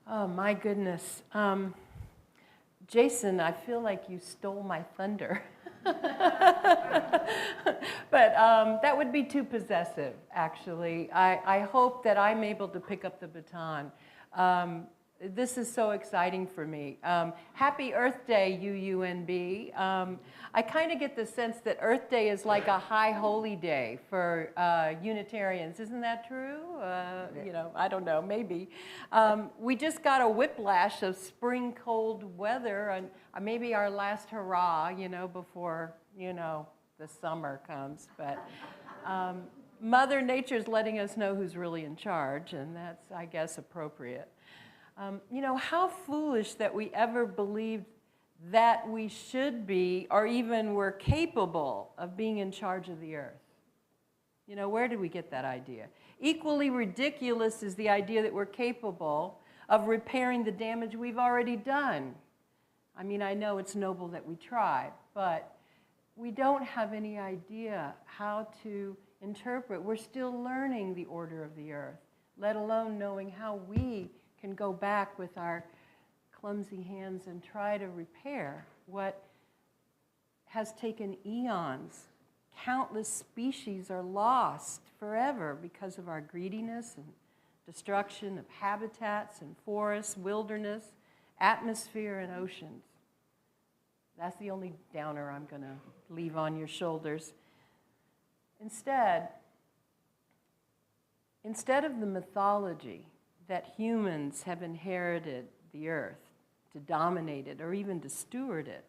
Oh, my goodness. Jason, I feel like you stole my thunder. But that would be too possessive, actually. I hope that I'm able to pick up the baton. This is so exciting for me. Happy Earth Day, UUNB. I kind of get the sense that Earth Day is like a high holy day for Unitarians. Isn't that true? You know, I don't know, maybe. We just got a whiplash of spring cold weather, and maybe our last hurrah, you know, before, you know, the summer comes. But Mother Nature's letting us know who's really in charge, and that's, I guess, appropriate. You know, how foolish that we ever believed that we should be, or even were capable of being in charge of the earth. You know, where did we get that idea? Equally ridiculous is the idea that we're capable of repairing the damage we've already done. I mean, I know it's noble that we try, but we don't have any idea how to interpret. We're still learning the order of the earth, let alone knowing how we can go back with our clumsy hands and try to repair what has taken eons. Countless species are lost forever because of our greediness and destruction of habitats and forests, wilderness, atmosphere, and oceans. That's the only downer I'm going to leave on your shoulders. Instead of the mythology that humans have inherited the earth to dominate it or even to steward it,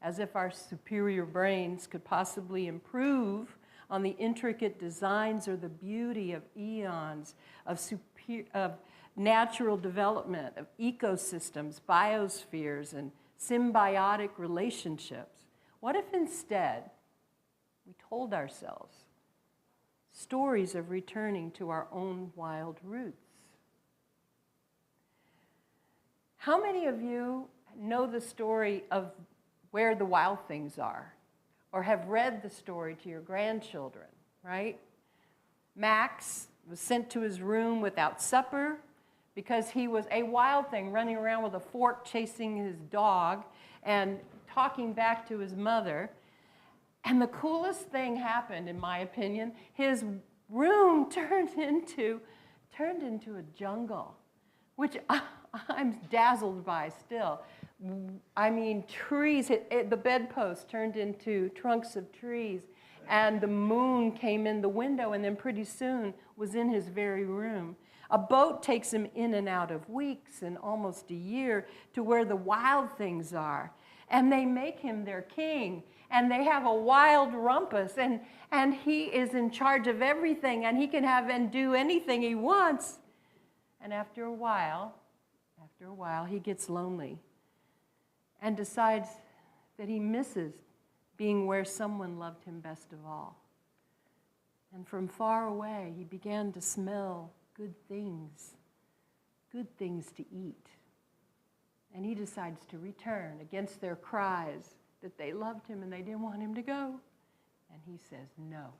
as if our superior brains could possibly improve on the intricate designs or the beauty of eons of natural development, of ecosystems, biospheres, and symbiotic relationships. What if instead we told ourselves stories of returning to our own wild roots? How many of you know the story of where the wild things are, or have read the story to your grandchildren, right? Max was sent to his room without supper because he was a wild thing running around with a fork chasing his dog and talking back to his mother. And the coolest thing happened, in my opinion. His room turned into a jungle, which I'm dazzled by still. I mean, trees, the bedpost turned into trunks of trees, and the moon came in the window, and then pretty soon was in his very room. A boat takes him in and out of weeks and almost a year to where the wild things are, and they make him their king, and they have a wild rumpus, and he is in charge of everything, and he can have and do anything he wants. And after a while, he gets lonely and decides that he misses being where someone loved him best of all. And from far away, he began to smell good things to eat. And he decides to return against their cries that they loved him and they didn't want him to go. And he says no.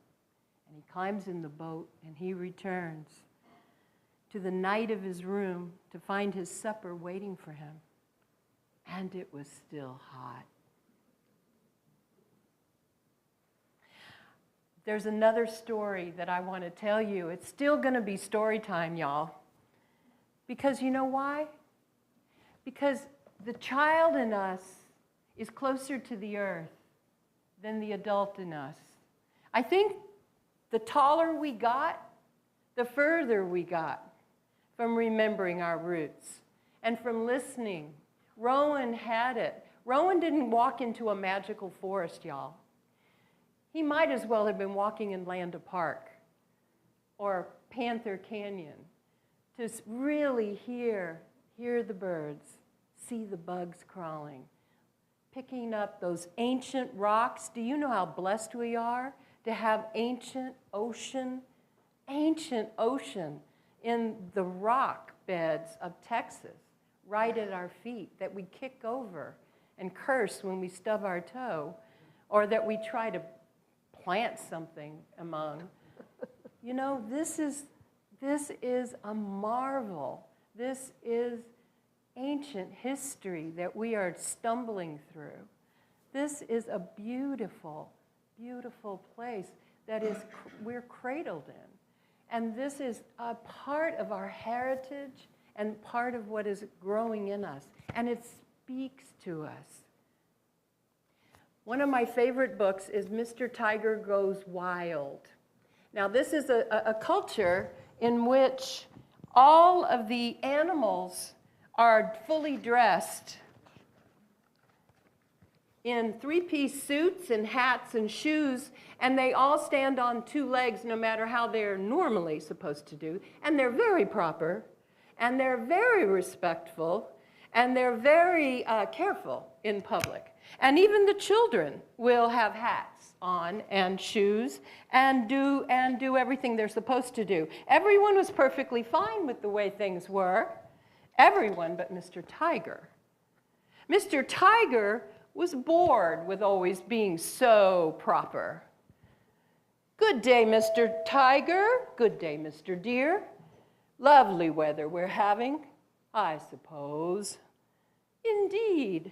And he climbs in the boat and he returns to the night of his room to find his supper waiting for him. And it was still hot. There's another story that I want to tell you. It's still going to be story time, y'all. Because you know why? Because the child in us is closer to the earth than the adult in us. I think the taller we got, the further we got from remembering our roots and from listening. Rowan had it. Rowan didn't walk into a magical forest, y'all. He might as well have been walking in Landa Park or Panther Canyon to really hear the birds, see the bugs crawling, picking up those ancient rocks. Do you know how blessed we are to have ancient ocean in the rock beds of Texas right at our feet that we kick over and curse when we stub our toe, or that we try to plant something among. You know, this is a marvel. This is ancient history that we are stumbling through. This is a beautiful, beautiful place that we're cradled in. And this is a part of our heritage and part of what is growing in us. And it speaks to us. One of my favorite books is Mr. Tiger Goes Wild. Now, this is a culture in which all of the animals are fully dressed in three-piece suits and hats and shoes, and they all stand on two legs no matter how they're normally supposed to do. And they're very proper, and they're very respectful, and they're very careful in public. And even the children will have hats on and shoes and do everything they're supposed to do. Everyone was perfectly fine with the way things were. Everyone but Mr. Tiger. Mr. Tiger was bored with always being so proper. Good day, Mr. Tiger. Good day, Mr. Deer. Lovely weather we're having, I suppose. Indeed.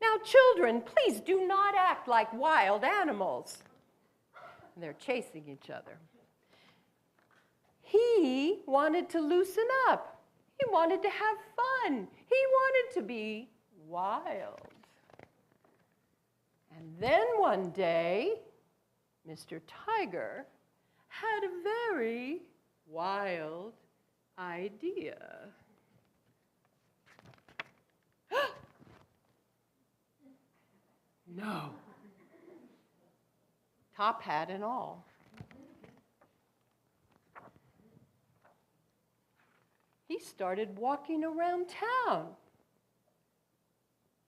Now, children, please do not act like wild animals. And they're chasing each other. He wanted to loosen up. He wanted to have fun. He wanted to be wild. And then one day, Mr. Tiger had a very wild idea. No. Top hat and all. He started walking around town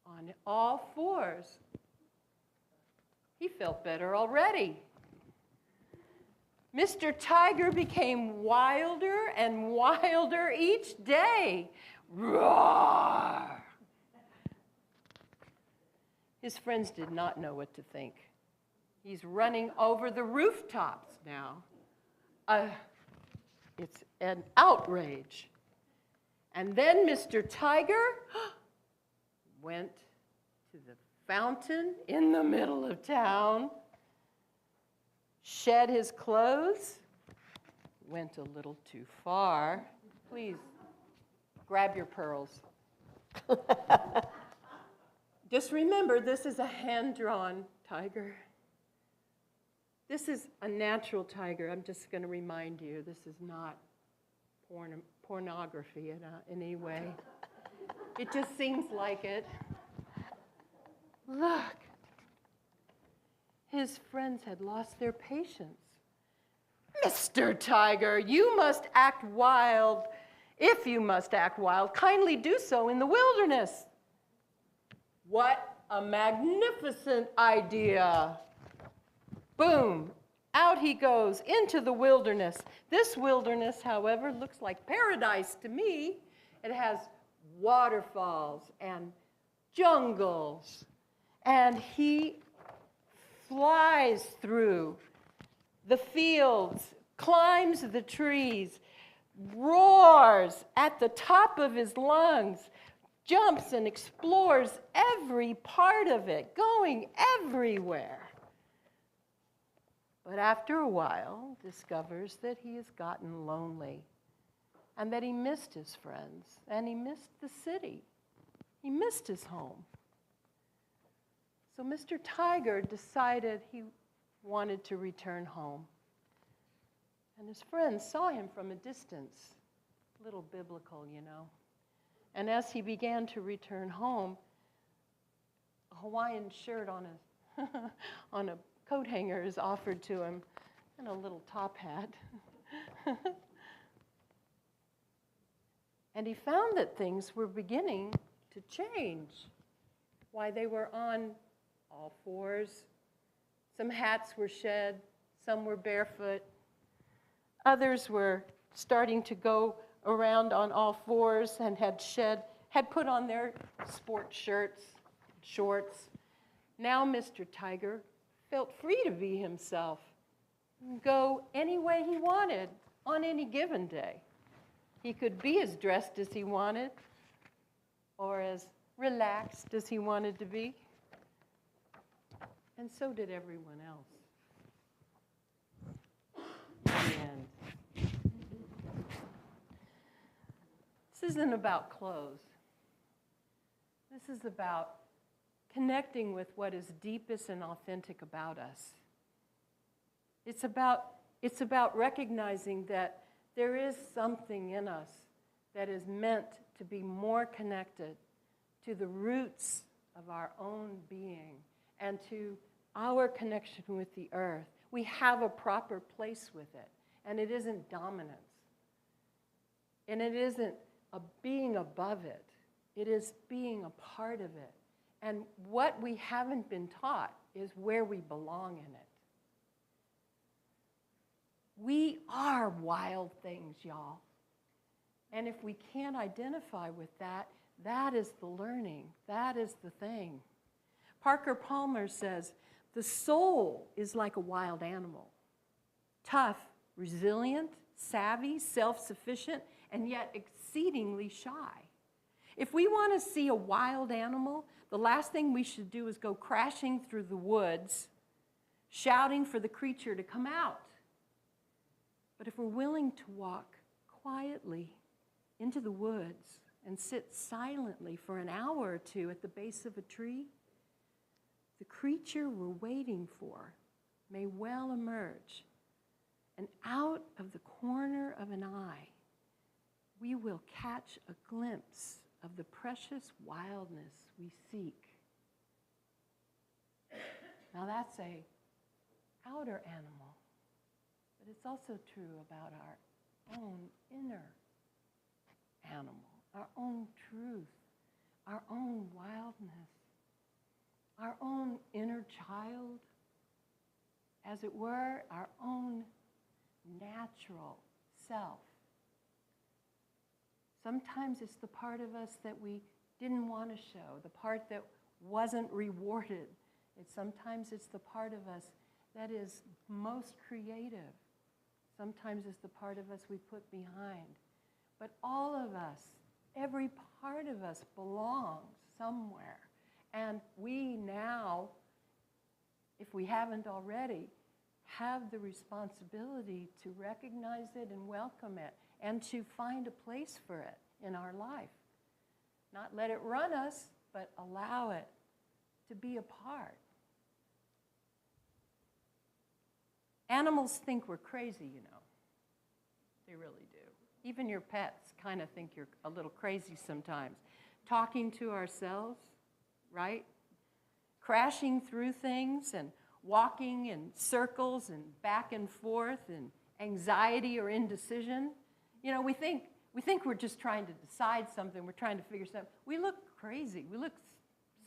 on all fours. He felt better already. Mr. Tiger became wilder and wilder each day. Roar! His friends did not know what to think. He's running over the rooftops now. It's an outrage. And then Mr. Tiger went to the fountain in the middle of town, shed his clothes, went a little too far. Please, grab your pearls. Just remember, this is a hand-drawn tiger. This is a natural tiger. I'm just going to remind you, this is not pornography in any way. It just seems like it. Look. His friends had lost their patience. Mr. Tiger, you must act wild. If you must act wild, kindly do so in the wilderness. What a magnificent idea. Boom, out he goes into the wilderness. This wilderness, however, looks like paradise to me. It has waterfalls and jungles, and he flies through the fields, climbs the trees, roars at the top of his lungs, jumps and explores every part of it, going everywhere. But after a while, discovers that he has gotten lonely and that he missed his friends and he missed the city. He missed his home. So Mr. Tiger decided he wanted to return home. And his friends saw him from a distance, a little biblical, you know. And as he began to return home, a Hawaiian shirt on a coat hanger is offered to him, and a little top hat. And he found that things were beginning to change. Why, they were on all fours. Some hats were shed, some were barefoot. Others were starting to go around on all fours and had put on their sport shirts, shorts. Now Mr. Tiger felt free to be himself and go any way he wanted on any given day. He could be as dressed as he wanted, or as relaxed as he wanted to be. And so did everyone else. In the end. This isn't about clothes. This is about connecting with what is deepest and authentic about us. It's about recognizing that there is something in us that is meant to be more connected to the roots of our own being and to our connection with the earth. We have a proper place with it, and it isn't dominance. And it isn't a being above it. It is being a part of it. And what we haven't been taught is where we belong in it. We are wild things, y'all. And if we can't identify with that, that is the learning. That is the thing. Parker Palmer says, the soul is like a wild animal. Tough, resilient, savvy, self-sufficient, and yet exceedingly shy. If we want to see a wild animal, the last thing we should do is go crashing through the woods, shouting for the creature to come out. But if we're willing to walk quietly into the woods and sit silently for an hour or two at the base of a tree, the creature we're waiting for may well emerge. And out of the corner of an eye, we will catch a glimpse of the precious wildness we seek. Now that's an outer animal, but it's also true about our own inner animal, our own truth, our own wildness, our own inner child, as it were, our own natural self. Sometimes it's the part of us that we didn't want to show, the part that wasn't rewarded. Sometimes it's the part of us that is most creative. Sometimes it's the part of us we put behind. But all of us, every part of us belongs somewhere. And we now, if we haven't already, have the responsibility to recognize it and welcome it and to find a place for it in our life. Not let it run us, but allow it to be a part. Animals think we're crazy, you know. They really do. Even your pets kind of think you're a little crazy sometimes. Talking to ourselves, right? Crashing through things and walking in circles and back and forth and anxiety or indecision. You know, we think we're just trying to decide something. We're trying to figure something. We look crazy. We look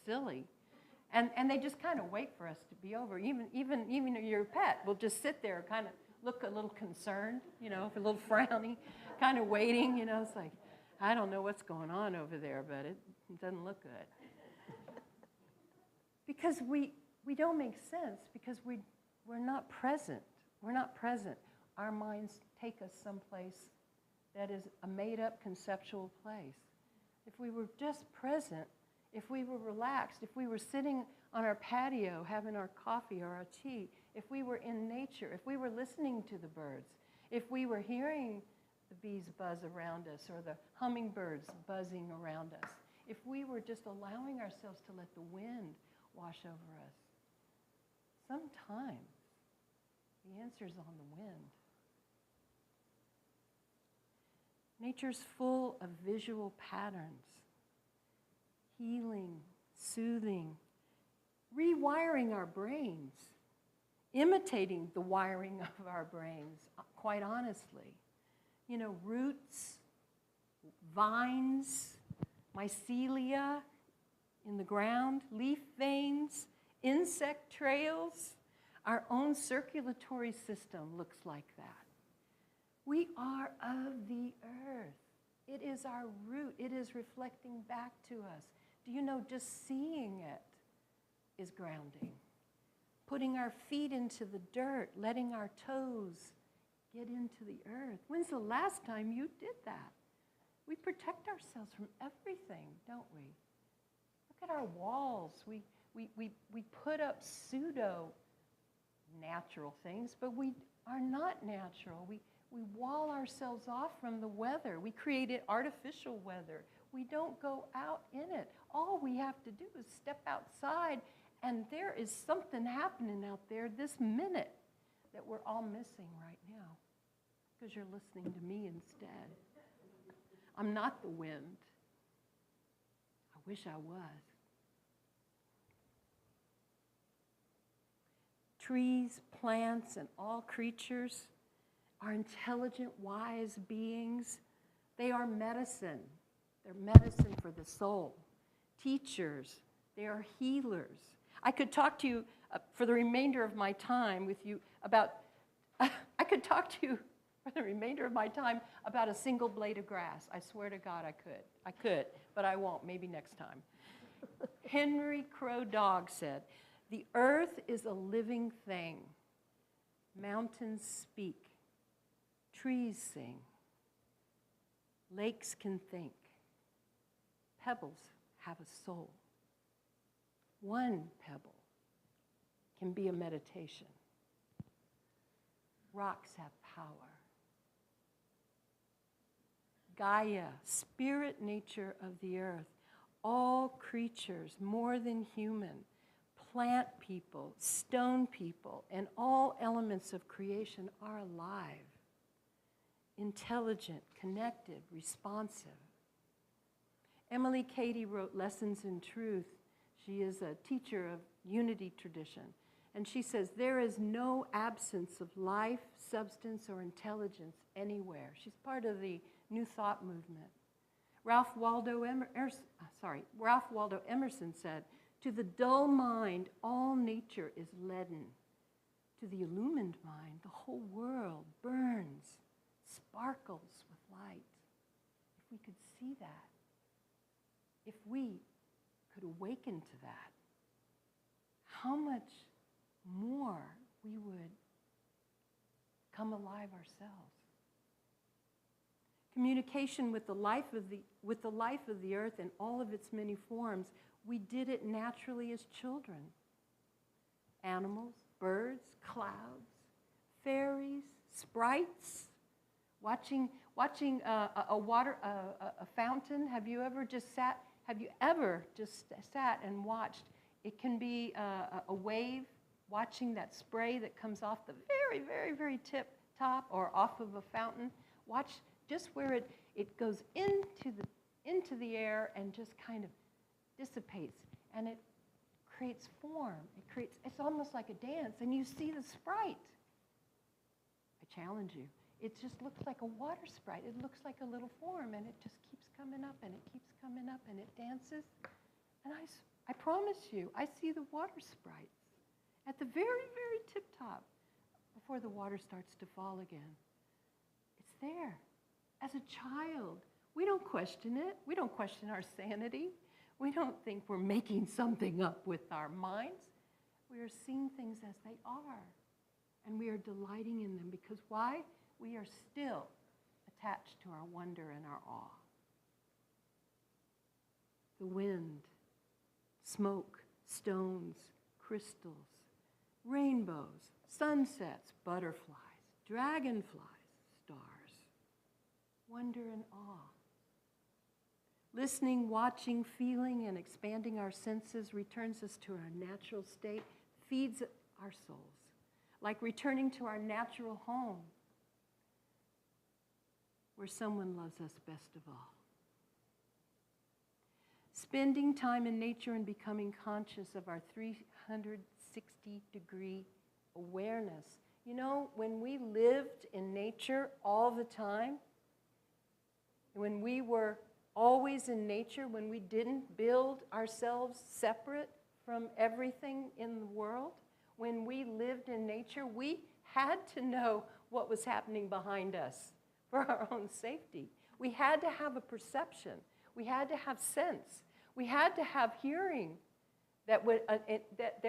silly. And they just kind of wait for us to be over. Even your pet will just sit there, kind of look a little concerned, you know, a little frowny, kind of waiting. You know, it's like, I don't know what's going on over there, but it doesn't look good. Because we don't make sense, because we're not present. We're not present. Our minds take us someplace that is a made-up conceptual place. If we were just present, if we were relaxed, if we were sitting on our patio having our coffee or our tea, if we were in nature, if we were listening to the birds, if we were hearing the bees buzz around us or the hummingbirds buzzing around us, if we were just allowing ourselves to let the wind wash over us, sometimes the answer's on the wind. Nature's full of visual patterns, healing, soothing, rewiring our brains, imitating the wiring of our brains, quite honestly. You know, roots, vines, mycelia in the ground, leaf veins, insect trails. Our own circulatory system looks like that. We are of the earth. It is our root. It is reflecting back to us. Do you know, just seeing it is grounding. Putting our feet into the dirt, letting our toes get into the earth. When's the last time you did that? We protect ourselves from everything, don't we? Look at our walls. We put up pseudo-natural things, but we are not natural. We wall ourselves off from the weather. We created artificial weather. We don't go out in it. All we have to do is step outside, and there is something happening out there this minute that we're all missing right now because you're listening to me instead. I'm not the wind. I wish I was. Trees, plants, and all creatures are intelligent, wise beings. They are medicine. They're medicine for the soul. Teachers, they are healers. I could talk to you for the remainder of my time with you about, I could talk to you for the remainder of my time about a single blade of grass. I swear to God I could. I could, but I won't, maybe next time. Henry Crow Dog said, "The earth is a living thing. Mountains speak. Trees sing. Lakes can think. Pebbles have a soul. One pebble can be a meditation. Rocks have power. Gaia, spirit nature of the earth, all creatures more than human, plant people, stone people, and all elements of creation are alive, intelligent, connected, responsive." Emily Cady wrote Lessons in Truth. She is a teacher of unity tradition. And she says, there is no absence of life, substance, or intelligence anywhere. She's part of the New Thought movement. Ralph Waldo Emerson said, "To the dull mind, all nature is leaden. To the illumined mind, the whole world burns, sparkles with light." If we could see that, if we could awaken to that, how much more we would come alive ourselves. Communication with the life of the earth in all of its many forms, we did it naturally as children. Animals, birds, clouds, fairies, sprites, watching a fountain. Have you ever just sat and watched? It can be a wave, watching that spray that comes off the very, very, very tip top or off of a fountain. Watch just where it goes into the air and just kind of dissipates, and it creates form. It's almost like a dance, and you see the sprite. I challenge you. It just looks like a water sprite. It looks like a little form, and it just keeps coming up, and it keeps coming up, and it dances. And I promise you, I see the water sprites at the very, very tip top before the water starts to fall again. It's there. As a child, we don't question it. We don't question our sanity. We don't think we're making something up with our minds. We are seeing things as they are, and we are delighting in them because why? We are still attached to our wonder and our awe. The wind, smoke, stones, crystals, rainbows, sunsets, butterflies, dragonflies, stars. Wonder and awe. Listening, watching, feeling, and expanding our senses returns us to our natural state, feeds our souls, like returning to our natural home, where someone loves us best of all. Spending time in nature and becoming conscious of our 360-degree awareness. You know, when we lived in nature all the time, when we were always in nature, when we didn't build ourselves separate from everything in the world, when we lived in nature, we had to know what was happening behind us for our own safety. We had to have a perception. We had to have sense. We had to have hearing that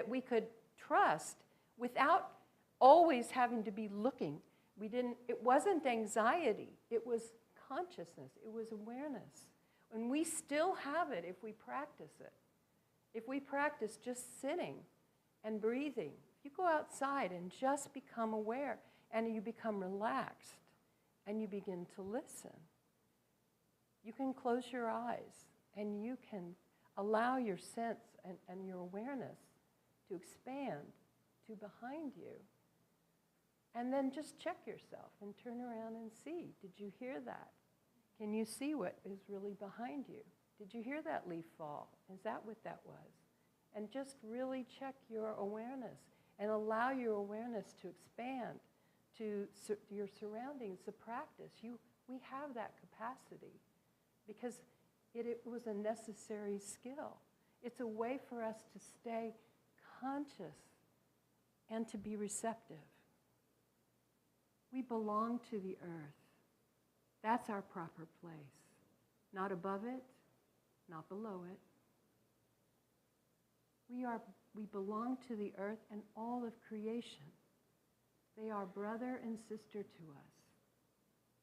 we could trust without always having to be looking. It wasn't anxiety. It was consciousness. It was awareness. And we still have it if we practice it. If we practice just sitting and breathing, if you go outside and just become aware and you become relaxed and you begin to listen, you can close your eyes and you can allow your sense and your awareness to expand to behind you. And then just check yourself and turn around and see, did you hear that? Can you see what is really behind you? Did you hear that leaf fall? Is that what that was? And just really check your awareness and allow your awareness to expand to your surroundings, the practice. We have that capacity because it was a necessary skill. It's a way for us to stay conscious and to be receptive. We belong to the earth. That's our proper place. Not above it, not below it. We belong to the earth and all of creation. They are brother and sister to us.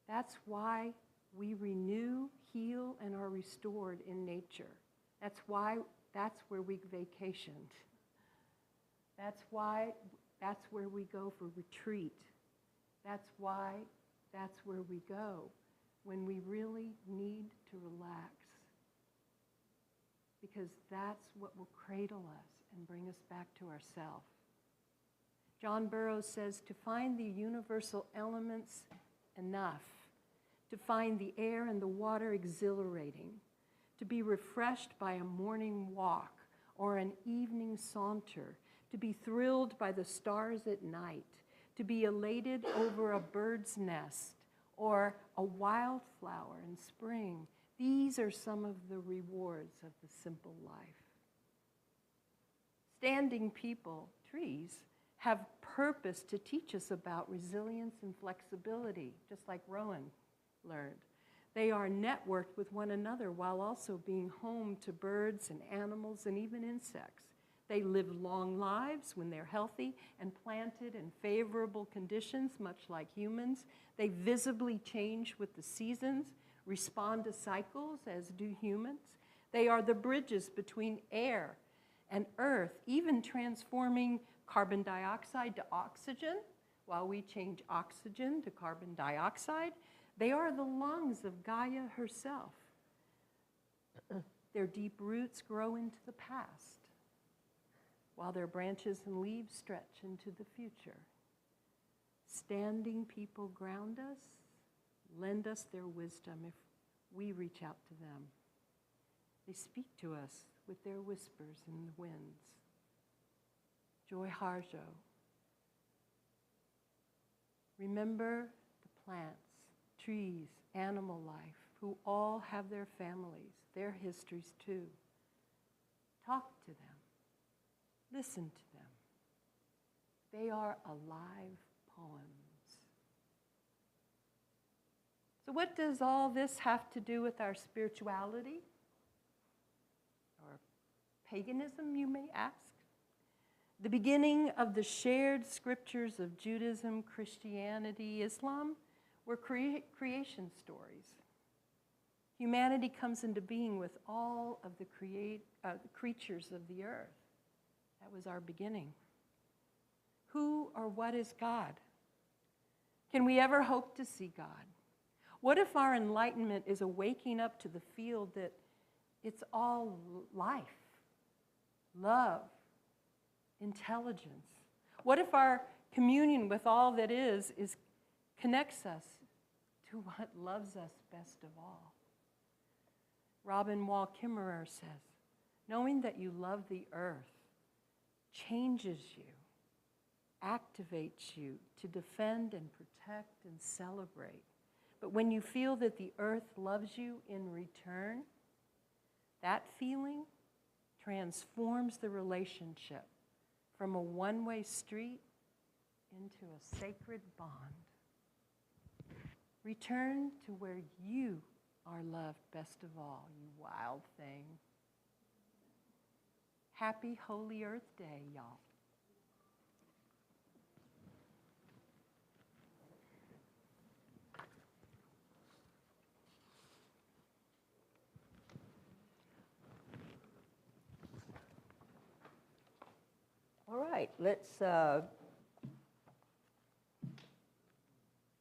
That's why we renew, heal, and are restored in nature. That's where we vacationed. That's where we go for retreat. That's where we go when we really need to relax. Because that's what will cradle us and bring us back to ourselves. John Burroughs says, to find the universal elements enough, to find the air and the water exhilarating, to be refreshed by a morning walk or an evening saunter, to be thrilled by the stars at night, to be elated over a bird's nest or a wildflower in spring. These are some of the rewards of the simple life. Standing people, trees, have purpose to teach us about resilience and flexibility, just like Rowan learned. They are networked with one another while also being home to birds and animals and even insects. They live long lives when they're healthy and planted in favorable conditions, much like humans. They visibly change with the seasons, respond to cycles as do humans. They are the bridges between air and earth, even transforming carbon dioxide to oxygen while we change oxygen to carbon dioxide. They are the lungs of Gaia herself. Their deep roots grow into the past, while their branches and leaves stretch into the future. Standing people ground us, lend us their wisdom if we reach out to them. They speak to us with their whispers in the winds. Joy Harjo. Remember the plants, trees, animal life, who all have their families, their histories too. Talk to them. Listen to them. They are alive poems. So what does all this have to do with our spirituality? Or paganism, you may ask? The beginning of the shared scriptures of Judaism, Christianity, Islam were creation stories. Humanity comes into being with all of the creatures of the earth. That was our beginning. Who or what is God? Can we ever hope to see God? What if our enlightenment is a waking up to the field that it's all life, love, intelligence? What if our communion with all that is connects us to what loves us best of all? Robin Wall Kimmerer says, knowing that you love the earth changes you, activates you to defend and protect and celebrate. But when you feel that the earth loves you in return, that feeling transforms the relationship from a one-way street into a sacred bond. Return to where you are loved best of all, you wild thing. Happy Holy Earth Day, y'all. right, let's